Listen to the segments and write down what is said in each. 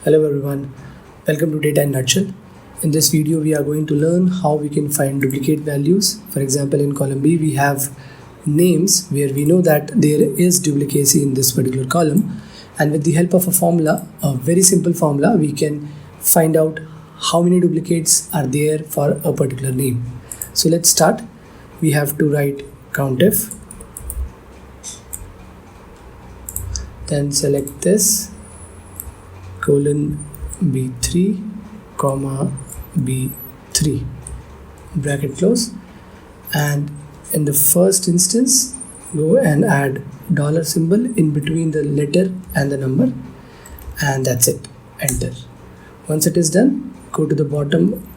Hello everyone, welcome to Data in Nutshell. In this video we are going to learn how we can find duplicate values. For example, in column B we have names where we know that there is duplicacy in this particular column, and with the help of a formula, a very simple formula, we can find out how many duplicates are there for a particular name. So let's start. We have to write COUNTIF, then select this colon B3 comma B3 bracket close, and in the first instance go and add dollar symbol in between the letter and the number, and that's it. Enter. Once it is done, go to the bottom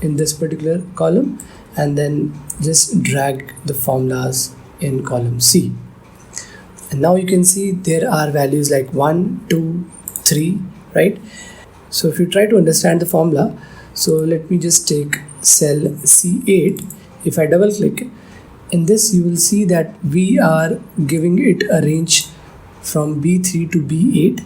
in this particular column and then just drag the formulas in column C, and now you can see there are values like 1, 2, 3, right? So if you try to understand the formula, so let me just take cell C8. If I double click in this, you will see that we are giving it a range from B3 to B8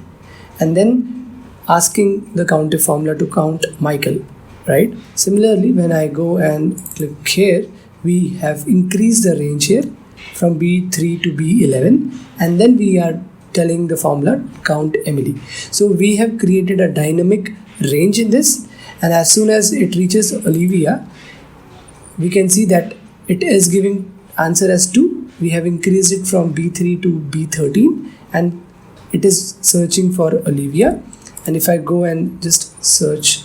and then asking the COUNTIF formula to count Michael, right? Similarly, when I go and click here, we have increased the range here from B3 to B11, and then we are telling the formula count Emily. So we have created a dynamic range in this, and as soon as it reaches Olivia, we can see that it is giving answer as 2. We have increased it from B3 to B13 and it is searching for Olivia. And if I go and just search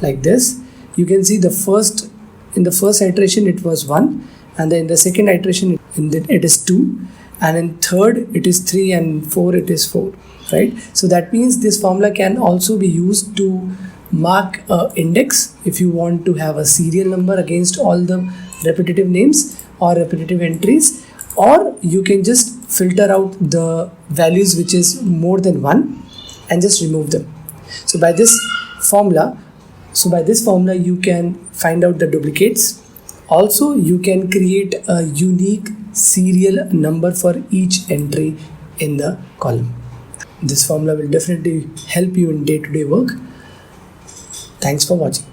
like this, you can see in the first iteration it was 1, and then in the second iteration it is 2, and in third it is 3, and in 4 it is 4, right? So that means this formula can also be used to mark an index if you want to have a serial number against all the repetitive names or repetitive entries, or you can just filter out the values which is more than 1 and just remove them. So by this formula you can find out the duplicates. Also, you can create a unique serial number for each entry in the column. This formula will definitely help you in day-to-day work. Thanks for watching.